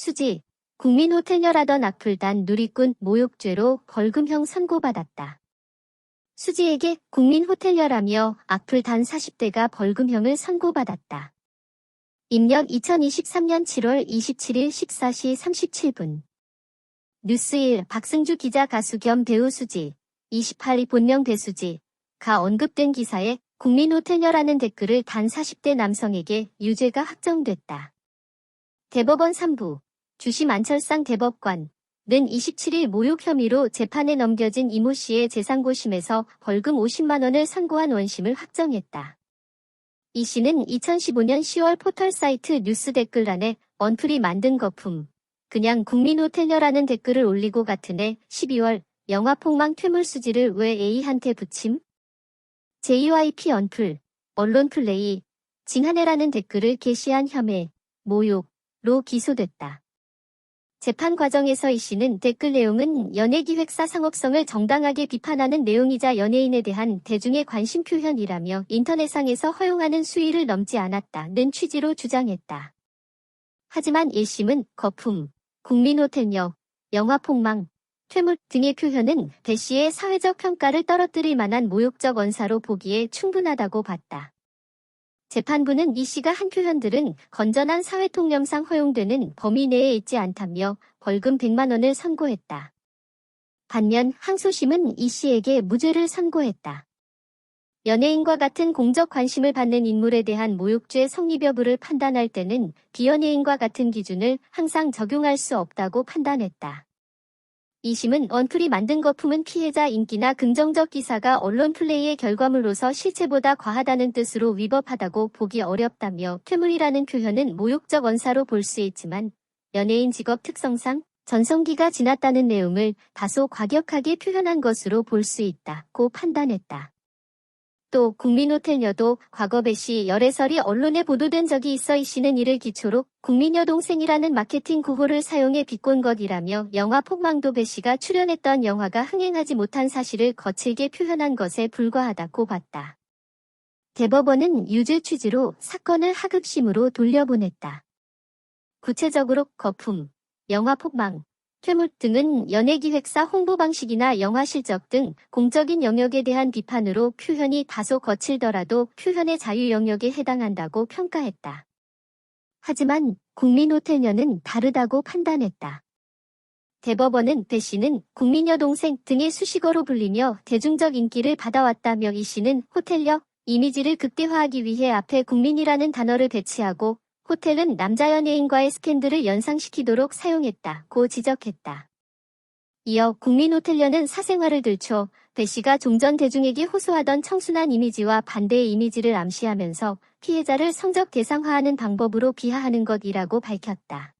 수지, 국민호텔녀라던 악플단 누리꾼 모욕죄로 벌금형 선고받았다. 수지에게 국민호텔녀라며 악플단 40대가 벌금형을 선고받았다. 입력 2023년 7월 27일 14시 37분. 뉴스1 박승주 기자 가수 겸 배우 수지, 28일 본명 배수지가 언급된 기사에 국민호텔녀라는 댓글을 단 40대 남성에게 유죄가 확정됐다. 대법원 3부 주심 안철상 대법관은 27일 모욕 혐의로 재판에 넘겨진 이모 씨의 재상고심에서 벌금 50만 원을 선고한 원심을 확정했다. 이 씨는 2015년 10월 포털 사이트 뉴스 댓글란에 언플이 만든 거품, 그냥 국민호텔녀라는 댓글을 올리고 같은 해 12월 영화폭망 퇴물수지를 왜 A한테 붙임? JYP 언플, 언론 플레이, 징하네라는 댓글을 게시한 혐의, 모욕로 기소됐다. 재판 과정에서 이 씨는 댓글 내용은 연예기획사 상업성을 정당하게 비판하는 내용이자 연예인에 대한 대중의 관심 표현이라며 인터넷상에서 허용하는 수위를 넘지 않았다는 취지로 주장했다. 하지만 1심은 거품, 국민호텔녀, 영화폭망, 퇴물 등의 표현은 배 씨의 사회적 평가를 떨어뜨릴 만한 모욕적 언사로 보기에 충분하다고 봤다. 재판부는 이 씨가 한 표현들은 건전한 사회통념상 허용되는 범위 내에 있지 않다며 벌금 100만 원을 선고했다. 반면 항소심은 이 씨에게 무죄를 선고했다. 연예인과 같은 공적 관심을 받는 인물에 대한 모욕죄 성립 여부를 판단할 때는 비연예인과 같은 기준을 항상 적용할 수 없다고 판단했다. 2심은 언플이 만든 거품은 피해자 인기나 긍정적 기사가 언론 플레이의 결과물로서 실체보다 과하다는 뜻으로 위법하다고 보기 어렵다며 퇴물이라는 표현은 모욕적 언사로 볼 수 있지만 연예인 직업 특성상 전성기가 지났다는 내용을 다소 과격하게 표현한 것으로 볼 수 있다고 판단했다. 또 국민호텔녀도 과거 배 씨 열애설이 언론에 보도된 적이 있어 이 씨는 이를 기초로 국민여동생이라는 마케팅 구호를 사용해 비꼰 것이라며 영화 폭망도 배 씨가 출연했던 영화가 흥행하지 못한 사실을 거칠게 표현한 것에 불과하다고 봤다. 대법원은 유죄 취지로 사건을 하급심으로 돌려보냈다. 구체적으로 거품, 영화 폭망, 퇴물 등은 연예기획사 홍보 방식이나 영화 실적 등 공적인 영역에 대한 비판으로 표현이 다소 거칠더라도 표현의 자유 영역에 해당한다고 평가했다. 하지만 국민호텔녀는 다르다고 판단했다. 대법원은 배 씨는 국민여동생 등의 수식어로 불리며 대중적 인기를 받아왔다며 이 씨는 호텔녀 이미지를 극대화하기 위해 앞에 국민이라는 단어를 배치하고 호텔은 남자 연예인과의 스캔들을 연상시키도록 사용했다고 지적했다. 이어 국민호텔녀는 사생활을 들춰 배 씨가 종전 대중에게 호소하던 청순한 이미지와 반대의 이미지를 암시하면서 피해자를 성적 대상화하는 방법으로 비하하는 것이라고 밝혔다.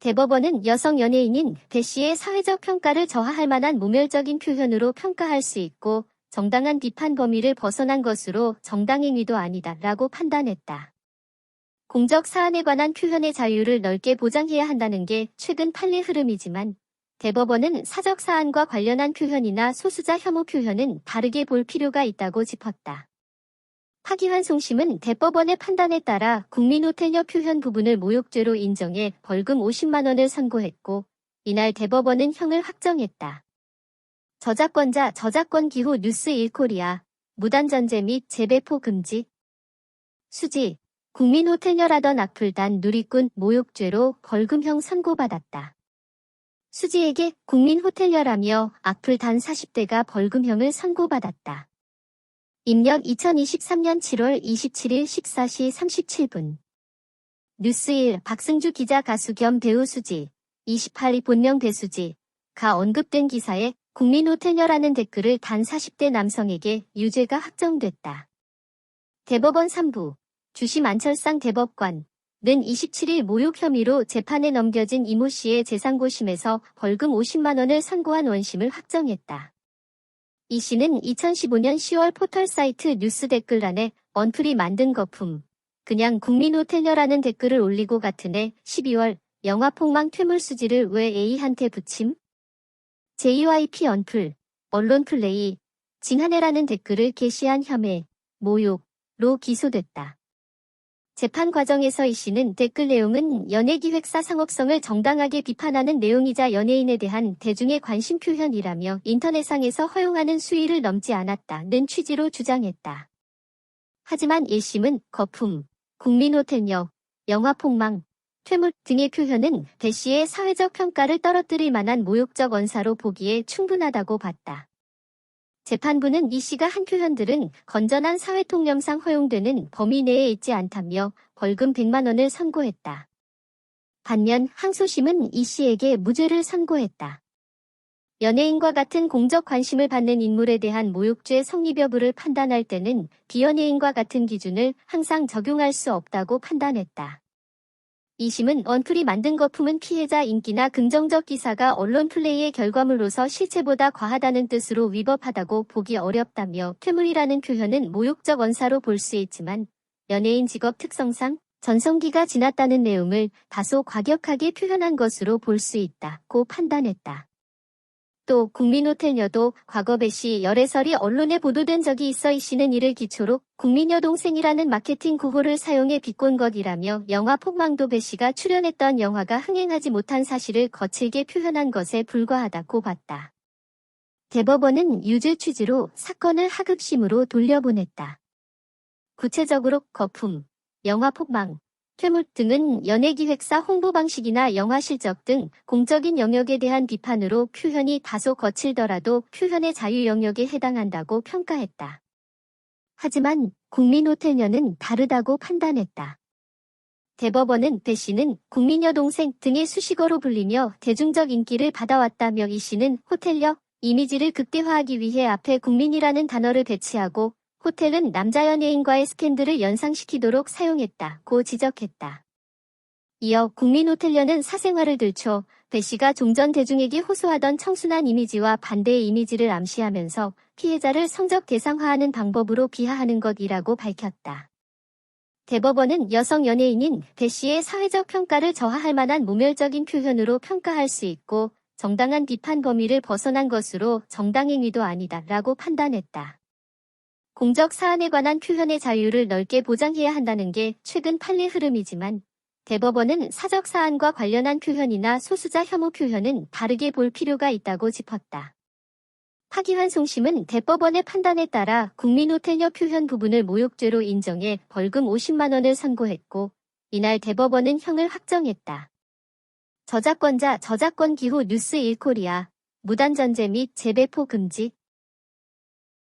대법원은 여성 연예인인 배 씨의 사회적 평가를 저하할 만한 모멸적인 표현으로 평가할 수 있고 정당한 비판 범위를 벗어난 것으로 정당행위도 아니다라고 판단했다. 공적 사안에 관한 표현의 자유를 넓게 보장해야 한다는 게 최근 판례 흐름이지만 대법원은 사적 사안과 관련한 표현이나 소수자 혐오 표현은 다르게 볼 필요가 있다고 짚었다. 파기환 송심은 대법원의 판단에 따라 국민호텔녀 표현 부분을 모욕죄로 인정해 벌금 50만 원을 선고했고 이날 대법원은 형을 확정했다. 저작권자 저작권 기호 뉴스1코리아 무단전제 및 재배포 금지 수지 국민호텔녀라던 악플단 누리꾼 모욕죄로 벌금형 선고받았다. 수지에게 국민호텔녀라며 악플단 40대가 벌금형을 선고받았다. 입력 2023년 7월 27일 14시 37분. 뉴스1 박승주 기자 가수 겸 배우 수지, 28일 본명 배수지가 언급된 기사에 국민호텔녀라는 댓글을 단 40대 남성에게 유죄가 확정됐다. 대법원 3부 주심 안철상 대법관은 27일 모욕 혐의로 재판에 넘겨진 이모 씨의 재상고심에서 벌금 50만 원을 선고한 원심을 확정했다. 이 씨는 2015년 10월 포털 사이트 뉴스 댓글란에 언플이 만든 거품, 그냥 국민호텔녀라는 댓글을 올리고 같은 해 12월 영화폭망 퇴물수지를 왜 A한테 붙임? JYP 언플, 언론 플레이, 징하네라는 댓글을 게시한 혐의, 모욕로 기소됐다. 재판 과정에서 이 씨는 댓글 내용은 연예기획사 상업성을 정당하게 비판하는 내용이자 연예인에 대한 대중의 관심 표현이라며 인터넷상에서 허용하는 수위를 넘지 않았다는 취지로 주장했다. 하지만 1심은 거품, 국민호텔녀, 영화폭망, 퇴물 등의 표현은 배 씨의 사회적 평가를 떨어뜨릴 만한 모욕적 언사로 보기에 충분하다고 봤다. 재판부는 이 씨가 한 표현들은 건전한 사회통념상 허용되는 범위 내에 있지 않다며 벌금 100만 원을 선고했다. 반면 항소심은 이 씨에게 무죄를 선고했다. 연예인과 같은 공적 관심을 받는 인물에 대한 모욕죄 성립 여부를 판단할 때는 비연예인과 같은 기준을 항상 적용할 수 없다고 판단했다. 2심은 언플이 만든 거품은 피해자 인기나 긍정적 기사가 언론 플레이의 결과물로서 실체보다 과하다는 뜻으로 위법하다고 보기 어렵다며 퇴물이라는 표현은 모욕적 언사로 볼 수 있지만 연예인 직업 특성상 전성기가 지났다는 내용을 다소 과격하게 표현한 것으로 볼 수 있다고 판단했다. 또 국민호텔녀도 과거 배 씨 열애설이 언론에 보도된 적이 있어 이 씨는 이를 기초로 국민여동생이라는 마케팅 구호를 사용해 비꼰 것이라며 영화 폭망도 배 씨가 출연했던 영화가 흥행하지 못한 사실을 거칠게 표현한 것에 불과하다고 봤다. 대법원은 유죄 취지로 사건을 하급심으로 돌려보냈다. 구체적으로 거품, 영화 폭망, 퇴물 등은 연예기획사 홍보 방식이나 영화 실적 등 공적인 영역에 대한 비판으로 표현이 다소 거칠더라도 표현의 자유 영역에 해당한다고 평가했다. 하지만 국민호텔녀는 다르다고 판단했다. 대법원은 배 씨는 국민여동생 등의 수식어로 불리며 대중적 인기를 받아왔다며 이 씨는 호텔녀 이미지를 극대화하기 위해 앞에 국민이라는 단어를 배치하고 호텔은 남자 연예인과의 스캔들을 연상시키도록 사용했다고 지적했다. 이어 국민호텔녀는 사생활을 들춰 배 씨가 종전 대중에게 호소하던 청순한 이미지와 반대의 이미지를 암시하면서 피해자를 성적 대상화하는 방법으로 비하하는 것이라고 밝혔다. 대법원은 여성 연예인인 배 씨의 사회적 평가를 저하할 만한 모멸적인 표현으로 평가할 수 있고 정당한 비판 범위를 벗어난 것으로 정당행위도 아니다라고 판단했다. 공적 사안에 관한 표현의 자유를 넓게 보장해야 한다는 게 최근 판례 흐름이지만 대법원은 사적 사안과 관련한 표현이나 소수자 혐오 표현은 다르게 볼 필요가 있다고 짚었다. 파기환 송심은 대법원의 판단에 따라 국민호텔녀 표현 부분을 모욕죄로 인정해 벌금 50만 원을 선고했고 이날 대법원은 형을 확정했다. 저작권자 저작권 기호 뉴스 1코리아 무단전제 및 재배포 금지